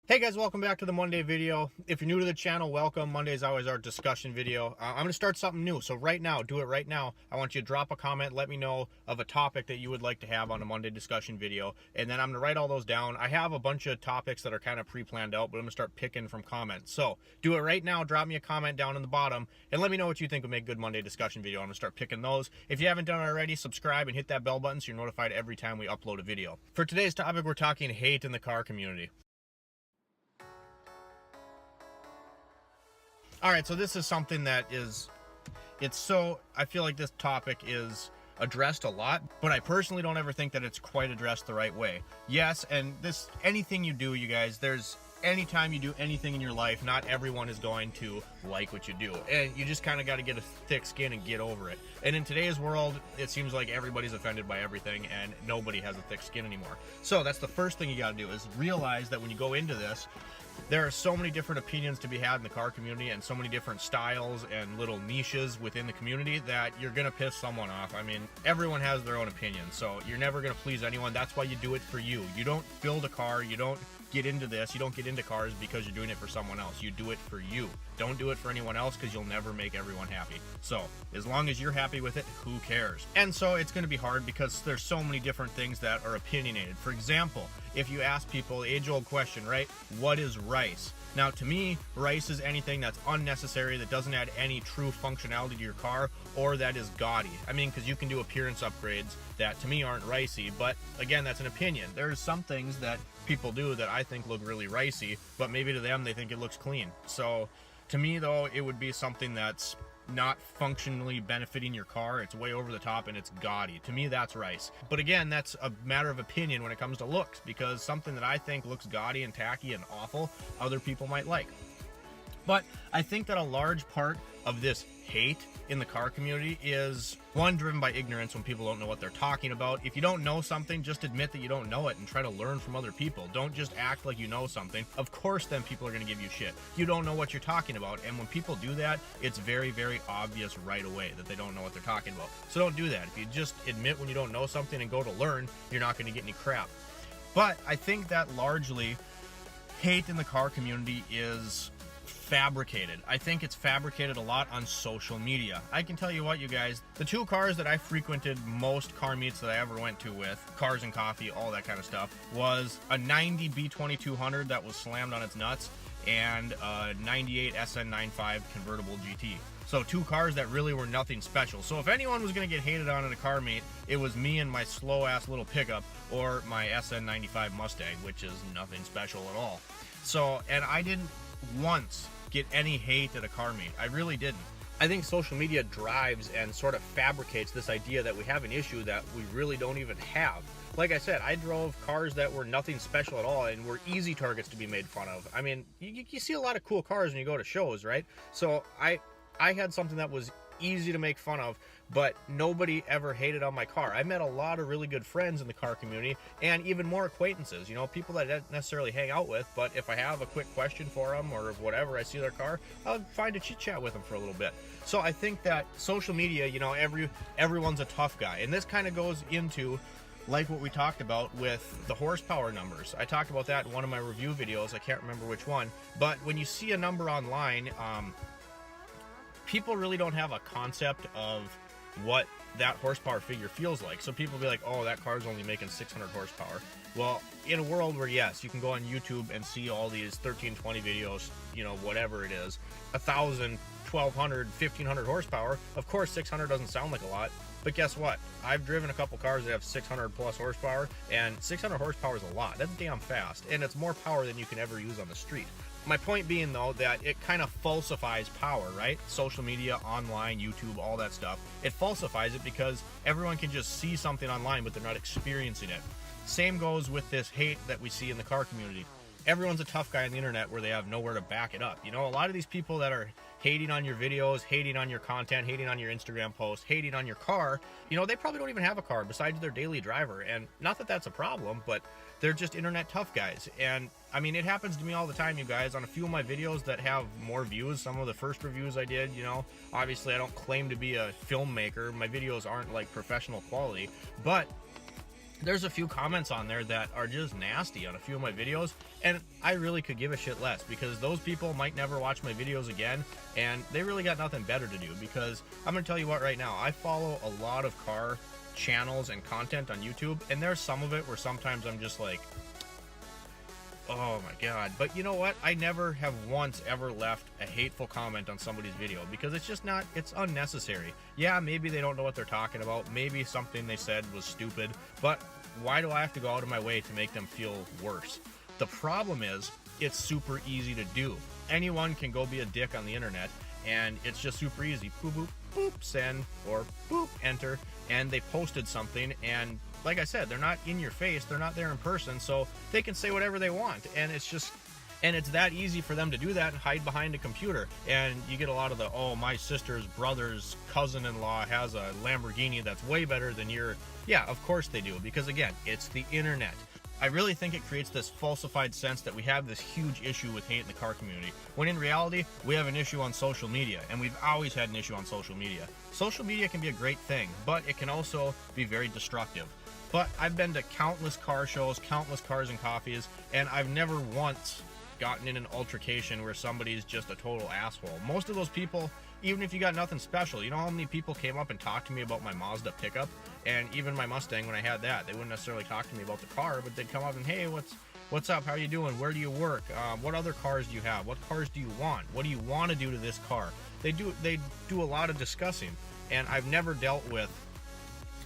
Hey guys, welcome back to the Monday video. If you're new to the channel, welcome. Monday is always our discussion video. I'm going to start something new. So right now, do it right now. I want you to drop a comment. Let me know of a topic that you would like to have on a Monday discussion video. And then I'm going to write all those down. I have a bunch of topics that are kind of pre-planned out, but I'm going to start picking from comments. So do it right now. Drop me a comment down in the bottom and let me know what you think would make a good Monday discussion video. I'm going to start picking those. If you haven't done it already, subscribe and hit that bell button so you're notified every time we upload a video. For today's topic, we're talking hate in the car community. All right, so this is something that I feel like this topic is addressed a lot, but I personally don't ever think that it's quite addressed the right way. Yes, and anything you do, you guys, anytime you do anything in your life, not everyone is going to like what you do, and you just kind of got to get a thick skin and get over it. And in today's world, it seems like everybody's offended by everything and nobody has a thick skin anymore. So that's the first thing you got to do, is realize that when you go into this, there are so many different opinions to be had in the car community and so many different styles and little niches within the community that you're gonna piss someone off. I mean, everyone has their own opinion, so you're never gonna please anyone. That's why you do it for you. You don't build a car, you don't get into this, you don't get into cars because you're doing it for someone else. You do it for you. Don't do it for anyone else, because you'll never make everyone happy. So as long as you're happy with it, who cares? And so it's going to be hard because there's so many different things that are opinionated. For example, if you ask people, age-old question, right? What is rice? Now, to me, rice is anything that's unnecessary, that doesn't add any true functionality to your car, or that is gaudy. I mean, because you can do appearance upgrades that to me aren't ricey, but again, that's an opinion. There's some things that people do that I think look really ricey, but maybe to them they think it looks clean. So to me, though, it would be something that's not functionally benefiting your car. It's way over the top and it's gaudy. To me, that's rice. But again, that's a matter of opinion when it comes to looks, because something that I think looks gaudy and tacky and awful, other people might like. But I think that a large part of this hate in the car community is, one, driven by ignorance, when people don't know what they're talking about. If you don't know something, just admit that you don't know it and try to learn from other people. Don't just act like you know something. Of course, then people are going to give you shit. You don't know what you're talking about, and when people do that, it's very, very obvious right away that they don't know what they're talking about. So don't do that. If you just admit when you don't know something and go to learn, you're not going to get any crap. But I think that largely hate in the car community is fabricated. I think it's fabricated a lot on social media. I can tell you what, you guys, the two cars that I frequented most car meets that I ever went to with, Cars and Coffee, all that kind of stuff, was a 90 B2200 that was slammed on its nuts and a 98 SN95 convertible GT. So two cars that really were nothing special. So if anyone was going to get hated on at a car meet, it was me and my slow-ass little pickup, or my SN95 Mustang, which is nothing special at all. So, and I didn't once get any hate at a car meet. I really didn't. I think social media drives and sort of fabricates this idea that we have an issue that we really don't even have. Like I said, I drove cars that were nothing special at all and were easy targets to be made fun of. I mean, you see a lot of cool cars when you go to shows, right? So I had something that was easy to make fun of, but nobody ever hated on my car. I met a lot of really good friends in the car community, and even more acquaintances, you know, people that I don't necessarily hang out with, but if I have a quick question for them or whatever, I see their car, I'll find a chit chat with them for a little bit. So I think that social media, you know, everyone's a tough guy, and this kind of goes into like what we talked about with the horsepower numbers. I talked about that in one of my review videos. I can't remember which one, but when you see a number online, people really don't have a concept of what that horsepower figure feels like. So people be like, oh, that car's only making 600 horsepower. Well, in a world where, yes, you can go on YouTube and see all these 1320 videos, you know, whatever it is, 1,000, 1,200, 1,500 horsepower, of course 600 doesn't sound like a lot. But guess what? I've driven a couple cars that have 600 plus horsepower, and 600 horsepower is a lot. That's damn fast, and it's more power than you can ever use on the street. My point being, though, that it kind of falsifies power, right? Social media, online, YouTube, all that stuff. It falsifies it because everyone can just see something online, but they're not experiencing it. Same goes with this hate that we see in the car community. Everyone's a tough guy on the internet where they have nowhere to back it up. You know, a lot of these people that are hating on your videos, hating on your content, hating on your Instagram posts, hating on your car, you know, they probably don't even have a car besides their daily driver. And not that that's a problem, but they're just internet tough guys. And I mean, it happens to me all the time, you guys. On a few of my videos that have more views, some of the first reviews I did, you know, obviously I don't claim to be a filmmaker. My videos aren't like professional quality, but there's a few comments on there that are just nasty on a few of my videos, and I really could give a shit less, because those people might never watch my videos again, and they really got nothing better to do. Because I'm gonna tell you what, right now, I follow a lot of car channels and content on YouTube, and there's some of it where sometimes I'm just like, oh my god. But you know what, I never have once ever left a hateful comment on somebody's video, because it's just not, it's unnecessary. Yeah, maybe they don't know what they're talking about, maybe something they said was stupid, but why do I have to go out of my way to make them feel worse? The problem is, it's super easy to do. Anyone can go be a dick on the internet, and it's just super easy. Boop, boop, boop, send, or boop, enter, and they posted something, and like I said, they're not in your face, they're not there in person, so they can say whatever they want, and it's just, and it's that easy for them to do that and hide behind a computer. And you get a lot of the, oh, my sister's brother's cousin-in-law has a Lamborghini that's way better than your, yeah, of course they do, because again, it's the internet. I really think it creates this falsified sense that we have this huge issue with hate in the car community, when in reality, we have an issue on social media, and we've always had an issue on social media. Social media can be a great thing, but it can also be very destructive. But I've been to countless car shows, countless Cars and Coffees, and I've never once gotten in an altercation where somebody's just a total asshole. Most of those people, even if you got nothing special, you know how many people came up and talked to me about my Mazda pickup, and even my Mustang when I had that. They wouldn't necessarily talk to me about the car, but they'd come up and, hey, what's up, how you doing, where do you work, what other cars do you have, what cars do you want, what do you want to do to this car? They do a lot of discussing, and I've never dealt with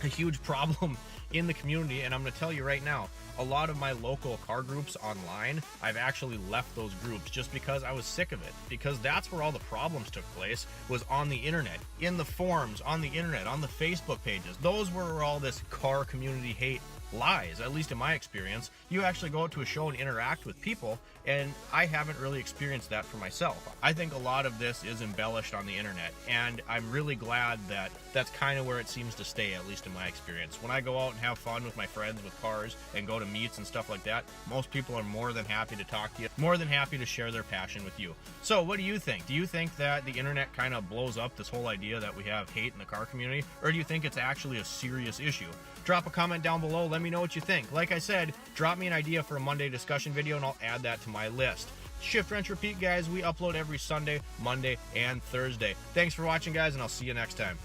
a huge problem in the community. And I'm going to tell you right now, a lot of my local car groups online, I've actually left those groups just because I was sick of it, because that's where all the problems took place, was on the internet, in the forums, on the internet, on the Facebook pages. Those were where all this car community hate lies, at least in my experience. You actually go out to a show and interact with people, and I haven't really experienced that for myself. I think a lot of this is embellished on the internet, and I'm really glad that that's kind of where it seems to stay, at least in my experience. When I go out and have fun with my friends with cars and go to meets and stuff like that, most people are more than happy to talk to you, more than happy to share their passion with you. So what do you think? Do you think that the internet kind of blows up this whole idea that we have hate in the car community, or do you think it's actually a serious issue? Drop a comment down below, let me know what you think. Like I said, drop me an idea for a Monday discussion video and I'll add that to my list. Shift, Wrench, Repeat, guys. We upload every Sunday, Monday, and Thursday. Thanks for watching, guys, and I'll see you next time.